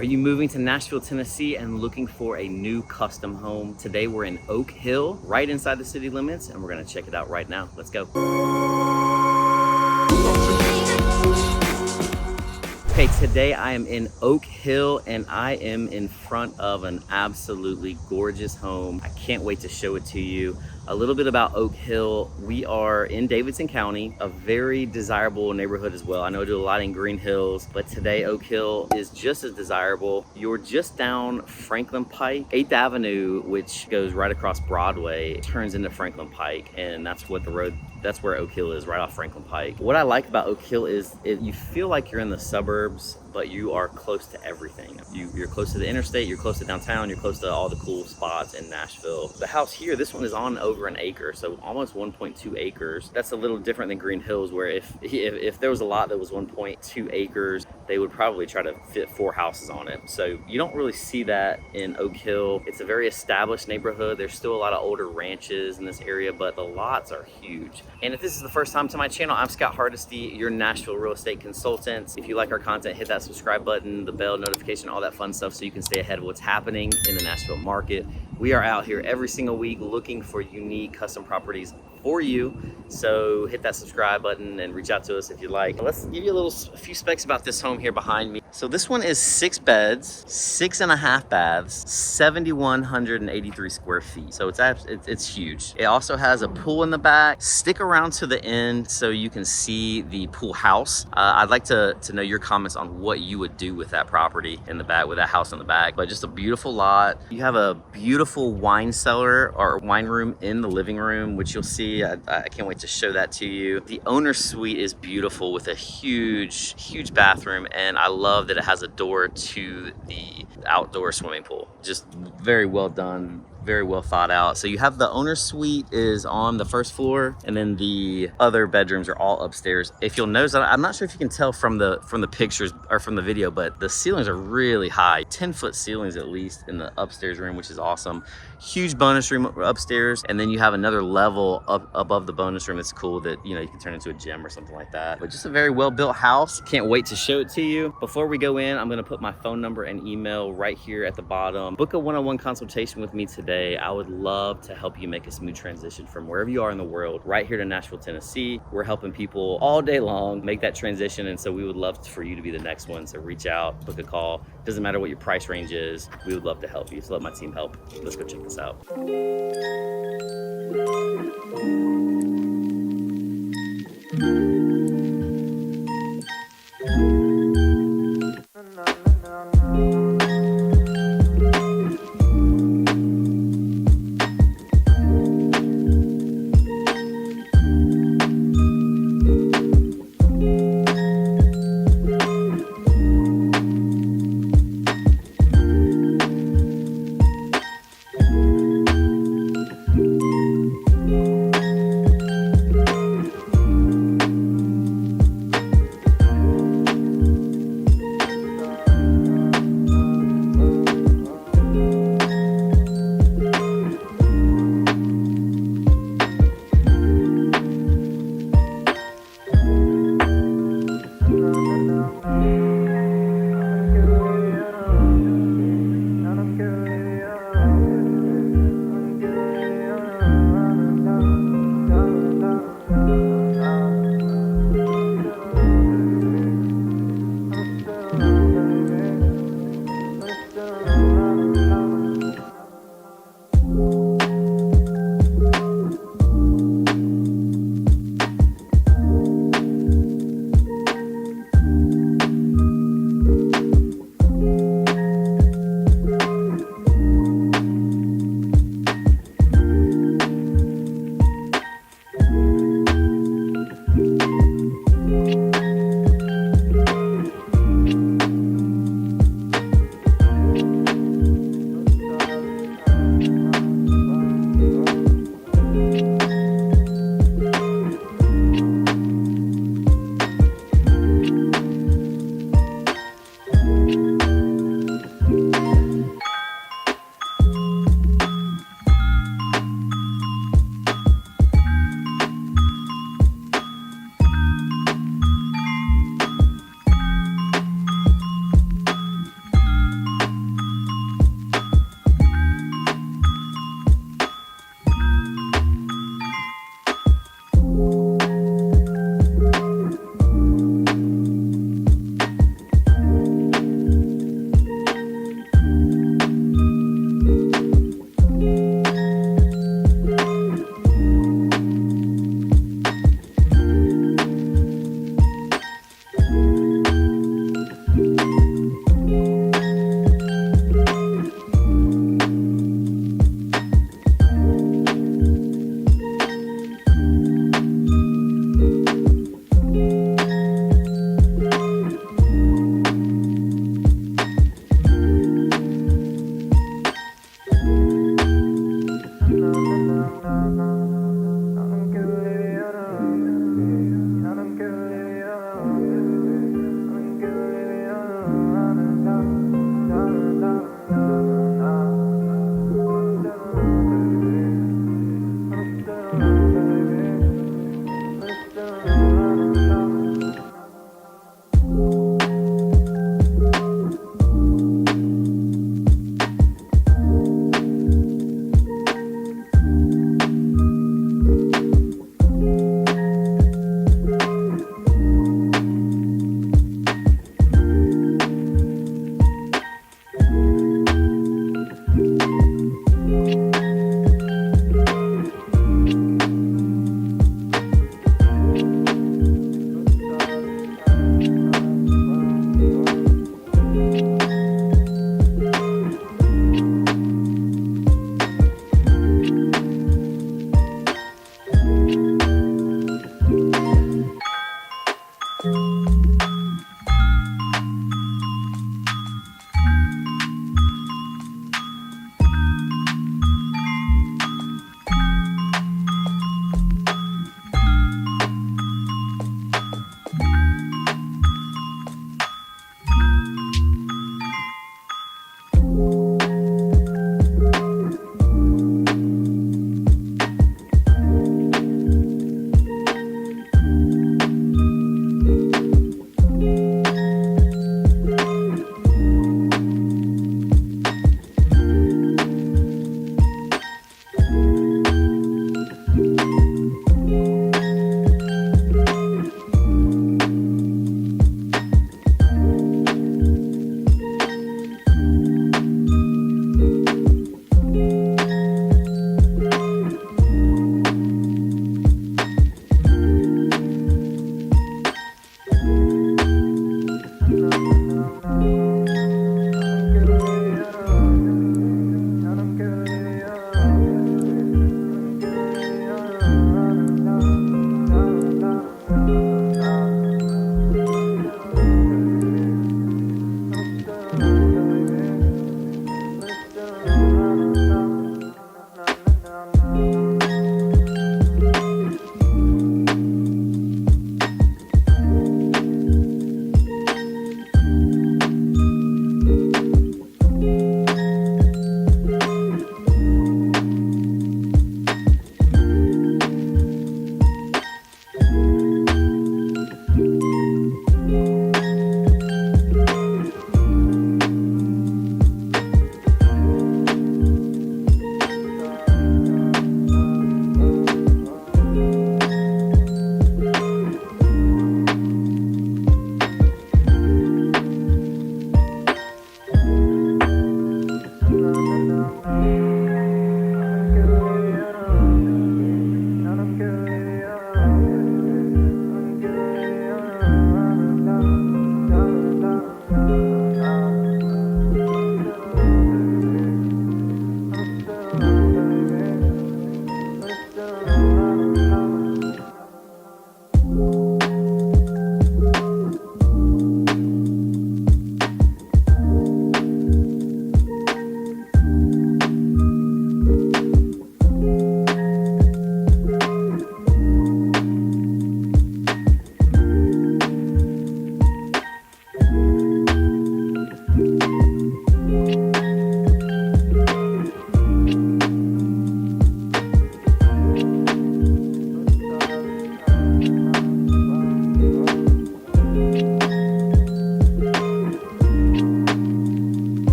Are you moving to Nashville, Tennessee and looking for a new custom home? Today we're in Oak Hill, right inside the city limits, and we're gonna check it out right now. Let's go. Okay, today I am in Oak Hill and I am in front of an absolutely gorgeous home. I can't wait to show it to you. A little bit about Oak Hill. We are in Davidson County, a very desirable neighborhood as well. I know I do a lot in Green Hills, but today Oak Hill is just as desirable. You're just down Franklin Pike, 8th Avenue, which goes right across Broadway, turns into Franklin Pike, and that's what the road, that's where Oak Hill is, right off Franklin Pike. What I like about Oak Hill is you feel like you're in the suburbs, but you are close to everything. You're close to the interstate, you're close to downtown, you're close to all the cool spots in Nashville. The house here, this one is on over an acre, so almost 1.2 acres. That's a little different than Green Hills, where if there was a lot that was 1.2 acres, they would probably try to fit 4 houses on it. So you don't really see that in Oak Hill. It's a very established neighborhood. There's still a lot of older ranches in this area, but the lots are huge. And if this is the first time to my channel, I'm Scott Hardesty, your Nashville real estate consultant. If you like our content, hit that subscribe button, the bell notification, all that fun stuff, so you can stay ahead of what's happening in the Nashville market. We are out here every single week looking for unique custom properties for you. So hit that subscribe button and reach out to us if you like. Let's give you a few specs about this home here behind me. So this one is 6 beds, 6.5 baths, 7,183 square feet. So it's huge. It also has a pool in the back. Stick around to the end so you can see the pool house. I'd like to know your comments on what you would do with that property in the back, with that house in the back. But just a beautiful lot. You have a beautiful wine cellar or wine room in the living room, which you'll see. I can't wait to show that to you. The owner's suite is beautiful with a huge bathroom, and I love that it has a door to the outdoor swimming pool. Just very well done, very well thought out. So you have the owner's suite is on the first floor, and then the other bedrooms are all upstairs. If you'll notice, I'm not sure if you can tell from the pictures or from the video, but the ceilings are really high, 10-foot ceilings at least in the upstairs room, which is awesome. Huge bonus room upstairs, and then you have another level up above the bonus room. It's cool that you can turn into a gym or something like that. But just a very well built house. Can't wait to show it to you. Before we go in, I'm gonna put my phone number and email right here at the bottom. Book a one-on-one consultation with me today. I would love to help you make a smooth transition from wherever you are in the world right here to Nashville, Tennessee. We're helping people all day long make that transition, and so we would love for you to be the next one. So reach out, book a call. Doesn't matter what your price range is. We would love to help you. So let my team help. Let's go check this out.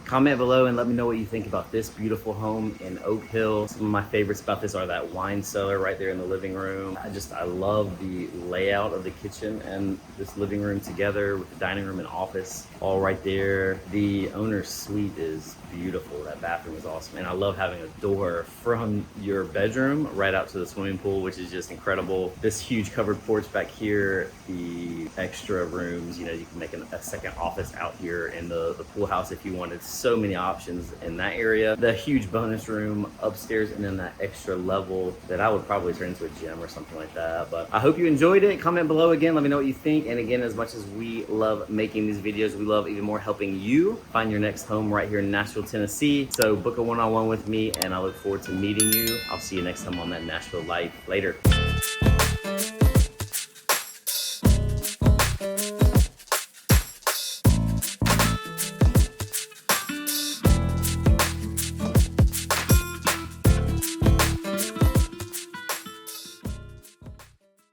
Comment below and let me know what you think about this beautiful home in Oak Hill. Some of my favorites about this are that wine cellar right there in the living room. I love the layout of the kitchen and this living room together with the dining room and office all right there. The owner's suite is beautiful. That bathroom is awesome. And I love having a door from your bedroom right out to the swimming pool, which is just incredible. This huge covered porch back here, the extra rooms, you know, you can make a second office out here in the pool house if you wanted. So many options in that area. The huge bonus room upstairs, and then that extra level that I would probably turn into a gym or something like that. But I hope you enjoyed it. Comment below again, let me know what you think. And again, as much as we love making these videos, we love even more helping you find your next home right here in Nashville, Tennessee. So book a one-on-one with me and I look forward to meeting you. I'll see you next time on That Nashville Life. Later.